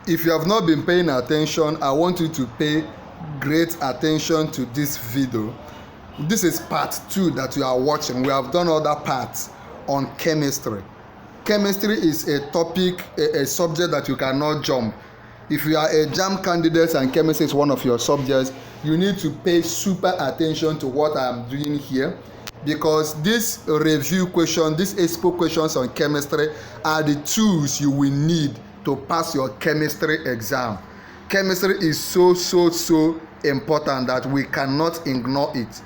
if you have not been paying attention, I want you to pay great attention to this video. This is part 2 that you are watching. We have done other parts on chemistry. Chemistry is a topic, a subject that you cannot jump. If you are a JAMB candidate and chemistry is one of your subjects, you need to pay super attention to what I am doing here, because this review question, this Expo questions on chemistry are the tools you will need to pass your chemistry exam. Chemistry is so important that we cannot ignore it.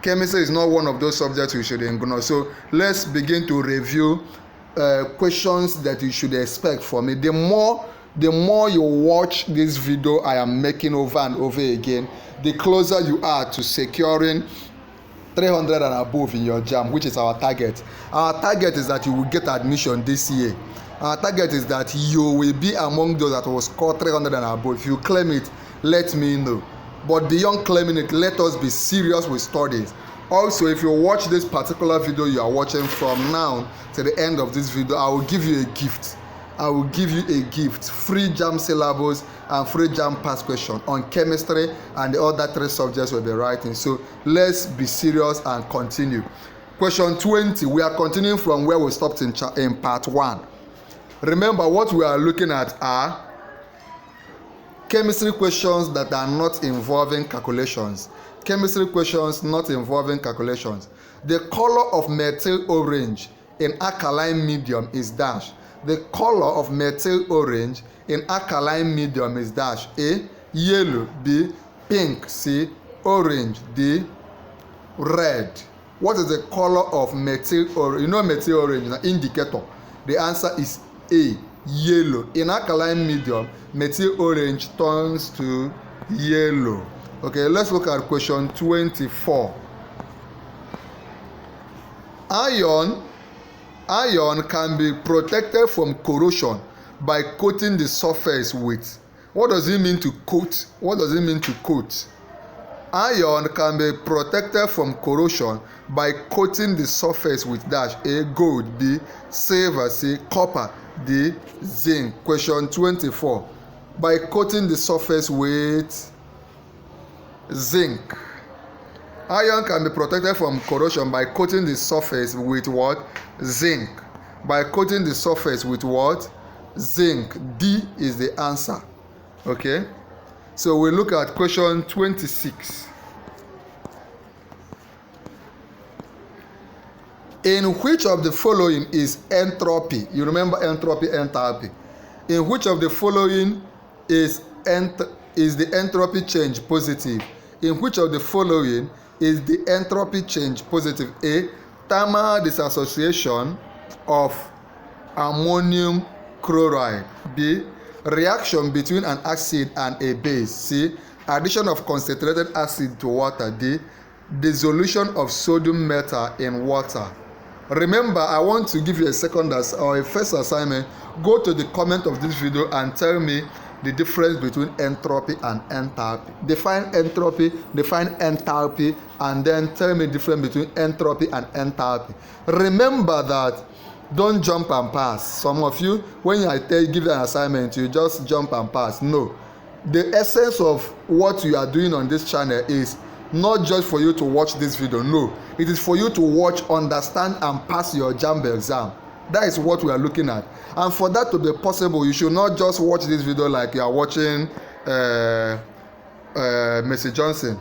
Chemistry is not one of those subjects we should ignore. So let's begin to review questions that you should expect from it. The more you watch this video I am making over and over again, the closer you are to securing 300 and above in your JAMB, which is our target. Our target is that you will get admission this year. Our target is that you will be among those that will score 300 and above. If you claim it, let me know. But beyond claiming it, let us be serious with studies. Also, if you watch this particular video you are watching from now to the end of this video, I will give you a gift. I will give you a gift, free JAMB syllabus and free JAMB past question on chemistry, and the other 3 subjects will be writing. So let's be serious and continue. Question 20, we are continuing from where we stopped in part 1. Remember, what we are looking at are chemistry questions that are not involving calculations. Chemistry questions not involving calculations. The color of methyl orange in alkaline medium is dash. The color of methyl orange in alkaline medium is dash. A, yellow. B, pink. C, orange. D, red. What is the color of methyl orange? You know methyl orange is an indicator. The answer is A, yellow. In alkaline medium, methyl orange turns to yellow. Okay, let's look at question 24. Iron can be protected from corrosion by coating the surface with. What does it mean to coat? What does it mean to coat? Iron can be protected from corrosion by coating the surface with dash. A, gold. B, silver. C, copper. D, zinc. Question 24. By coating the surface with zinc. Iron can be protected from corrosion by coating the surface with what? Zinc. By coating the surface with what? Zinc. D is the answer. Okay, so we look at question 26. In which of the following is entropy? You remember entropy, enthalpy. In which of the following is the entropy change positive? In which of the following is the entropy change positive? A, thermal dissociation of ammonium chloride. B, reaction between an acid and a base. C, addition of concentrated acid to water. D, dissolution of sodium metal in water. Remember, I want to give you a first assignment. Go to the comment of this video and tell me the difference between entropy and enthalpy. Define entropy, define enthalpy, and then tell me the difference between entropy and enthalpy. Remember that don't jump and pass. Some of you, when I give you an assignment, you just jump and pass. No. The essence of what you are doing on this channel is not just for you to watch this video. No. It is for you to watch, understand, and pass your JAMB exam. That is what we are looking at. And for that to be possible, you should not just watch this video like you are watching Mercy Johnson,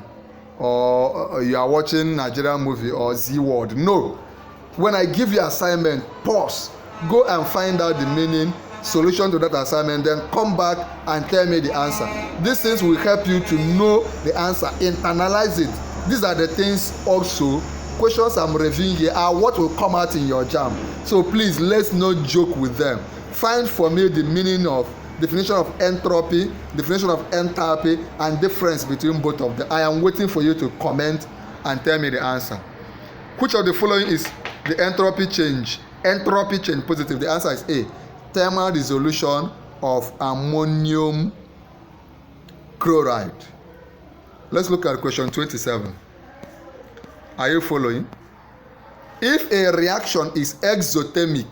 or you are watching Nigerian movie or Z World. No. When I give you assignment, pause, go and find out the meaning, solution to that assignment, then come back and tell me the answer. These things will help you to know the answer, internalize it. These are the things also, questions I'm reviewing here are what will come out in your JAMB. So please, let's not joke with them. Find for me the meaning of, definition of entropy, definition of enthalpy, and difference between both of them. I am waiting for you to comment and tell me the answer. Which of the following is the entropy change? Entropy change positive. The answer is A, thermal dissolution of ammonium chloride. Let's look at question 27. Are you following? If a reaction is exothermic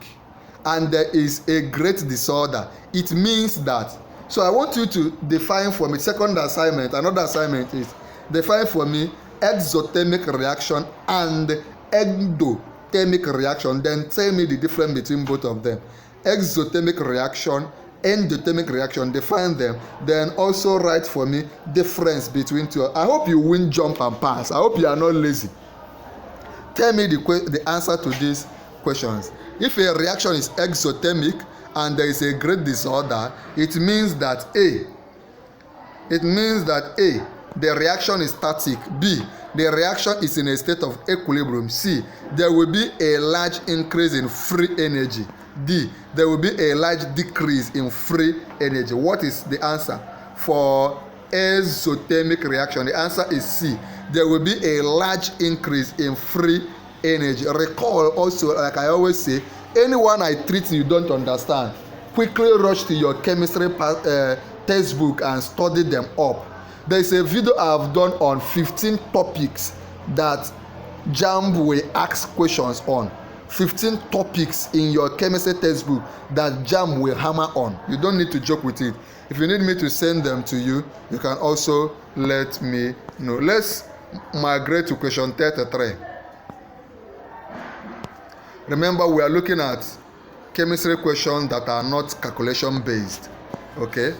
and there is a great disorder, it means that So I want you to define for me, second assignment, another assignment is define for me exothermic reaction and endothermic reaction. Then tell me the difference between both of them. Exothermic reaction, endothermic reaction, define them. Then also write for me difference between two. I hope you win jump and pass. I hope you are not lazy. Tell me the answer to these questions. If a reaction is exothermic and there is a great disorder, it means that A, the reaction is static. B, the reaction is in a state of equilibrium. C, there will be a large increase in free energy. D, there will be a large decrease in free energy. What is the answer for exothermic reaction? The answer is C. There will be a large increase in free energy. Recall also, like I always say, anyone I treat you don't understand, quickly rush to your chemistry textbook and study them up. There is a video I have done on 15 topics that JAMB will ask questions on. 15 topics in your chemistry textbook that JAMB will hammer on. You don't need to joke with it. If you need me to send them to you, you can also let me know. Let's migrate to question 33. Remember, we are looking at chemistry questions that are not calculation based. Okay?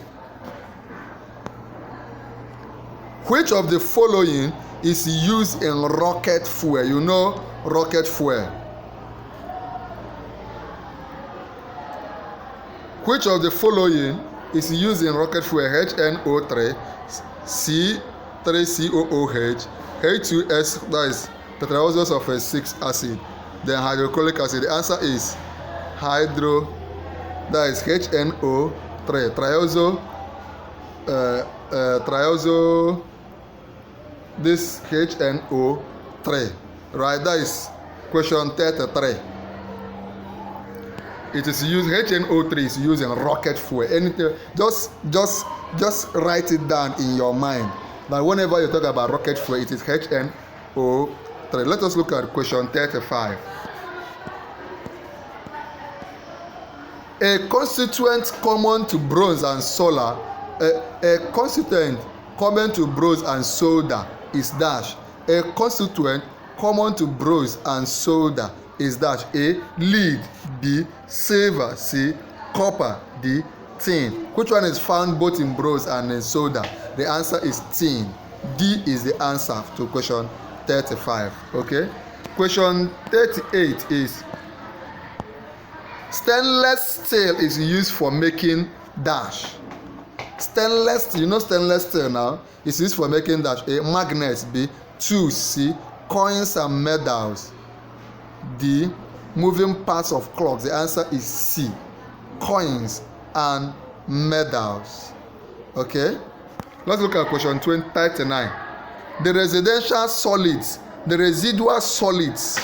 Which of the following is used in rocket fuel? You know rocket fuel. Which of the following is used in rocket fuel? HNO3, C3COOH, H2S, that is tetraoxide of a 6 acid, then hydrochloric acid. The answer is that is HNO3, triazo, this HNO3, right? That is question 33. It is used, HNO3 is used in rocket fuel. Anything, just write it down in your mind. That whenever you talk about rocket fuel, it is HNO3. Let us look at question 35. A constituent common to bronze and solar, a constituent common to bronze and solder is dash. A constituent common to bronze and solder is dash. A, lead. B, silver. C, copper. D, tin. Which one is found both in bronze and in solder? The answer is tin. D is the answer to question 35. Okay. Question 38 is stainless steel is used for making dash. Stainless, you know stainless steel now is used for making dash. A, magnets. B, tools. C, coins and medals. D, moving parts of clocks. The answer is C, coins and medals. Okay, let's look at question 39. The residual solids.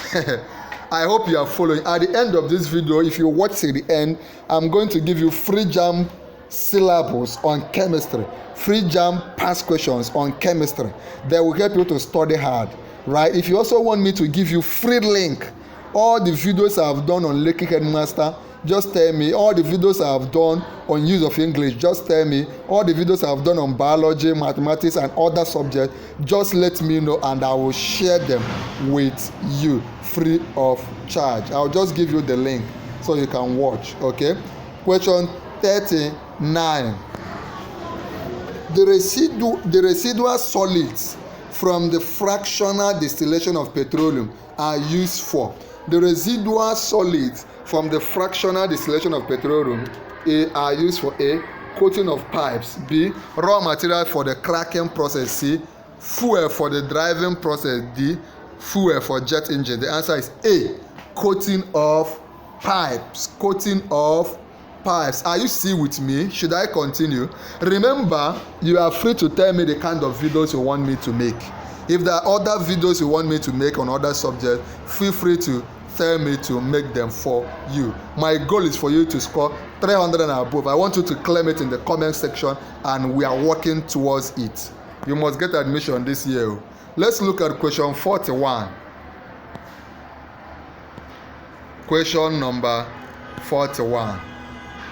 I hope you are following. At the end of this video, if you watch till the end, I'm going to give you free JAMB syllabus on chemistry, free JAMB past questions on chemistry that will help you to study hard, right? If you also want me to give you free link, all the videos I have done on Lekki Headmaster, just tell me. All the videos I have done on use of English, just tell me. All the videos I have done on biology, mathematics and other subjects, just let me know and I will share them with you free of charge. I'll just give you the link so you can watch. Okay, question 39. The residual solids from the fractional distillation of petroleum are used for. The residual solids from the fractional distillation of petroleum are used for A, coating of pipes. B, raw material for the cracking process. C, fuel for the driving process. D, fuel for jet engine. The answer is A, coating of pipes. Coating of pipes. Are you still with me? Should I continue? Remember, you are free to tell me the kind of videos you want me to make. If there are other videos you want me to make on other subjects, feel free to tell me to make them for you. My goal is for you to score 300 and above. I want you to claim it in the comment section and we are working towards it. You must get admission this year. Let's look at question 41. Question number 41.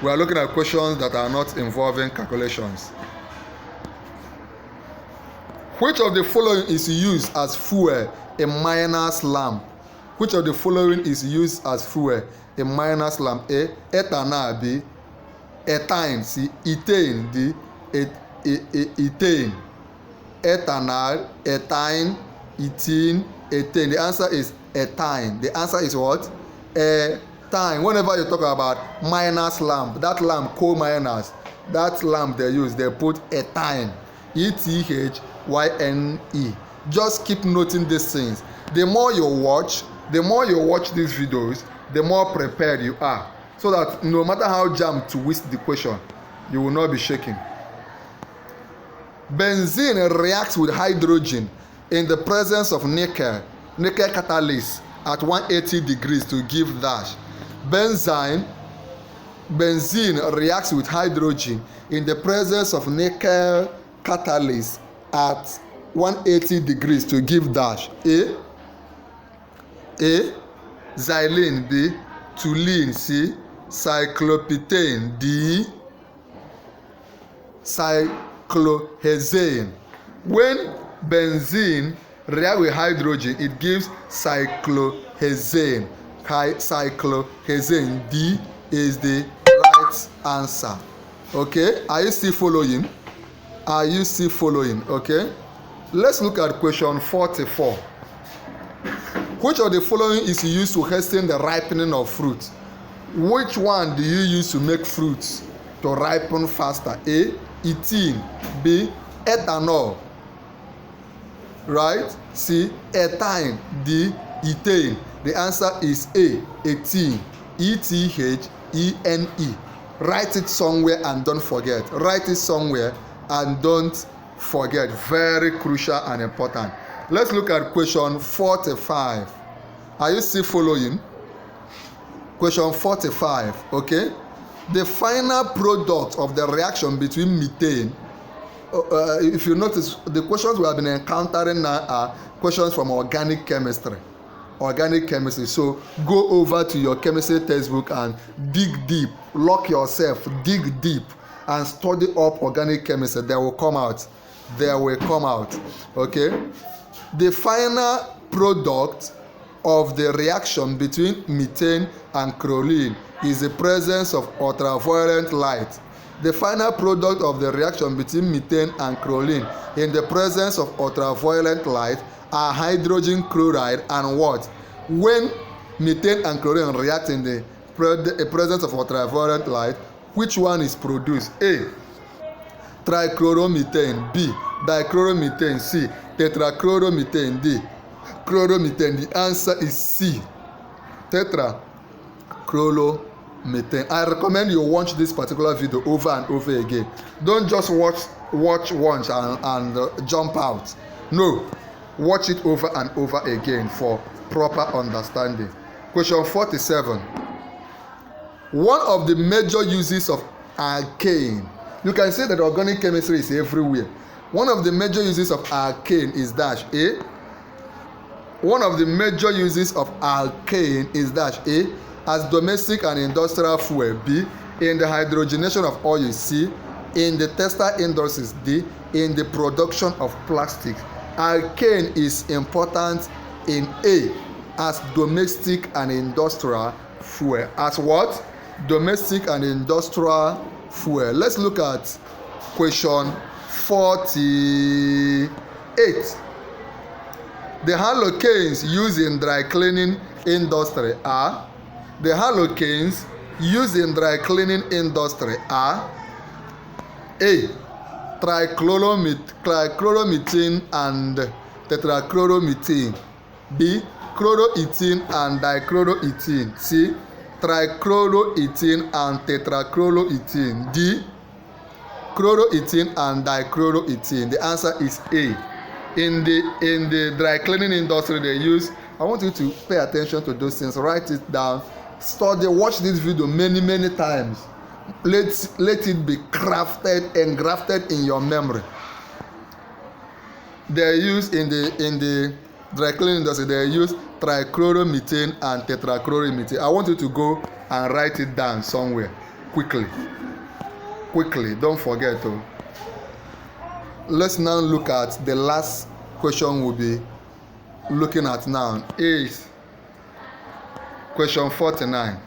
We are looking at questions that are not involving calculations. Which of the following is used as fuel in miner's lamp? Which of the following is used as fuel in miner's lamp? A. Ethanol. B. Ethane. C. Ethane. D. Ethane. Ethanol, ethane, ethene, ethane. The answer is ethane. The answer is what? Ethane. Whenever you talk about miner's lamp, that lamp, coal miners, that lamp they use, they put ethane. Ethane. Just keep noting these things. The more you watch these videos, the more prepared you are, so that no matter how JAMB twist the question, you will not be shaking. Benzene reacts with hydrogen in the presence of nickel catalyst at 180 degrees to give dash. Benzene reacts with hydrogen in the presence of nickel catalyst at 180 degrees to give dash. A. Xylene. B. Toluene. C. Cyclopentane. D. Cyclohexane. When benzene reacts with hydrogen, it gives cyclohexane. Cyclohexane. D is the right answer. Okay, are you still following? Okay, let's look at question 44. Which of the following is used to hasten the ripening of fruit? Which one do you use to make fruits to ripen faster? A. Ethene. B. Ethanol. Right? C. Ethane. D. Ethane. The answer is A. Ethene. Ethene. Write it somewhere and don't forget. Very crucial and important. Let's look at question 45. Are you still following? Question 45. Okay. The final product of the reaction between methane, if you notice, the questions we have been encountering now are questions from organic chemistry. So go over to your chemistry textbook and dig deep, lock yourself, dig deep and study up organic chemistry. They will come out. Okay. The final product of the reaction between methane and chlorine is the presence of ultraviolet light. The final product of the reaction between methane and chlorine in the presence of ultraviolet light are hydrogen chloride and what? When methane and chlorine react in the presence of ultraviolet light, which one is produced? A. Trichloromethane. B. Dichloromethane. C. Tetrachloromethane. D. Chloromethane. The answer is C. Tetrachloromethane. I recommend you watch this particular video over and over again. Don't just watch once and jump out. No, watch it over and over again for proper understanding. Question 47. One of the major uses of alkane. You can say that organic chemistry is everywhere. One of the major uses of alkane is dash. A. One of the major uses of alkane is dash. A. As domestic and industrial fuel. B. In the hydrogenation of oil. C. In the textile industries. D. In the production of plastic. Alkane is important in A. As domestic and industrial fuel. As what? Domestic and industrial fuel. Let's look at question 48. The halogens used in dry cleaning industry are A. Trichloromethane and tetrachloromethane. B. Chloroethene and dichloroethene. C. Trichloroethene and tetrachloroethene. D. Chloroethene and dichloroethene. The answer is A. In the dry cleaning industry they use, I want you to pay attention to those things, write it down, study, watch this video many times. Let it be engrafted in your memory. They use in the dry cleaning industry, they use trichloromethane and tetrachloromethane. I want you to go and write it down somewhere. quickly. Don't forget. Let's now look at the last question we'll be looking at now. Is question 49.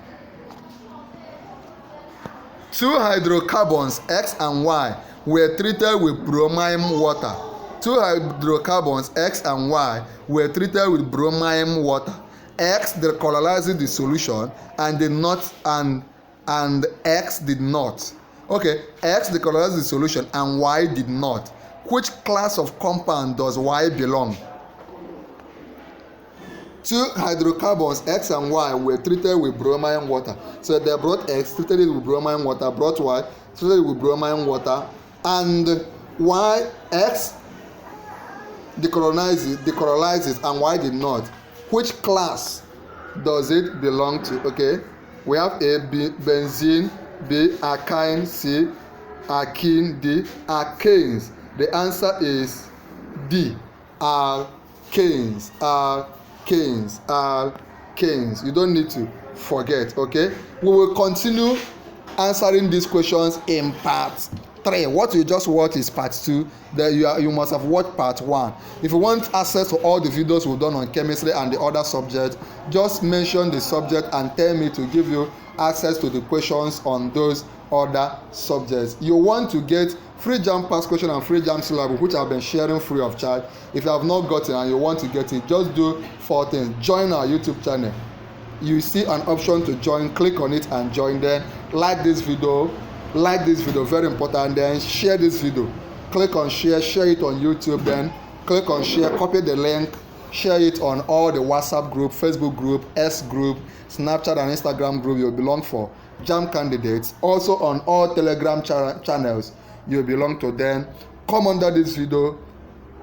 Two hydrocarbons X and Y were treated with bromine water. Two hydrocarbons X and Y were treated with bromine water. X decolonized the solution and did not, and X did not. Okay, X decolonized the solution and Y did not. Which class of compound does Y belong? Two hydrocarbons X and Y were treated with bromine water. So they brought X, treated it with bromine water, brought Y, treated it with bromine water, and Y, X decolonizes and Y did not. Which class does it belong to? Okay, we have A, benzene, B, alkyne, C, alkene, D, alkanes. The answer is D, alkanes. Alkanes. You don't need to forget. Okay, we will continue answering these questions in part 3. What you just watched is part 2. Then you must have watched part 1. If you want access to all the videos we've done on chemistry and the other subjects, just mention the subject and tell me to give you access to the questions on those other subjects. You want to get free JAMB past question and free JAMB syllabus, which I've been sharing free of charge. If you have not gotten and you want to get it, just do 4 things. Join our YouTube channel. You see an option to join, click on it and join. Then like this video, very important. Then share this video, click on share it on YouTube. Then click on share, copy the link, share it on all the WhatsApp group, Facebook group, S group, Snapchat and Instagram group you belong for JAMB candidates. Also on all Telegram channels you belong to. Then come under this video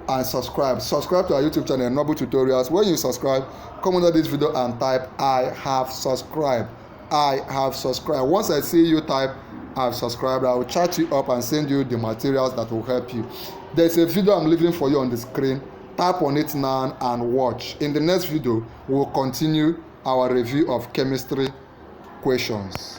and subscribe to our YouTube channel, Noble Tutorials. When you subscribe, come under this video and type I have subscribed. Once I see you type I have subscribed, I will chat you up and send you the materials that will help you. There's a video I'm leaving for you on the screen. Tap on it now and watch. In the next video, we will continue our review of chemistry questions.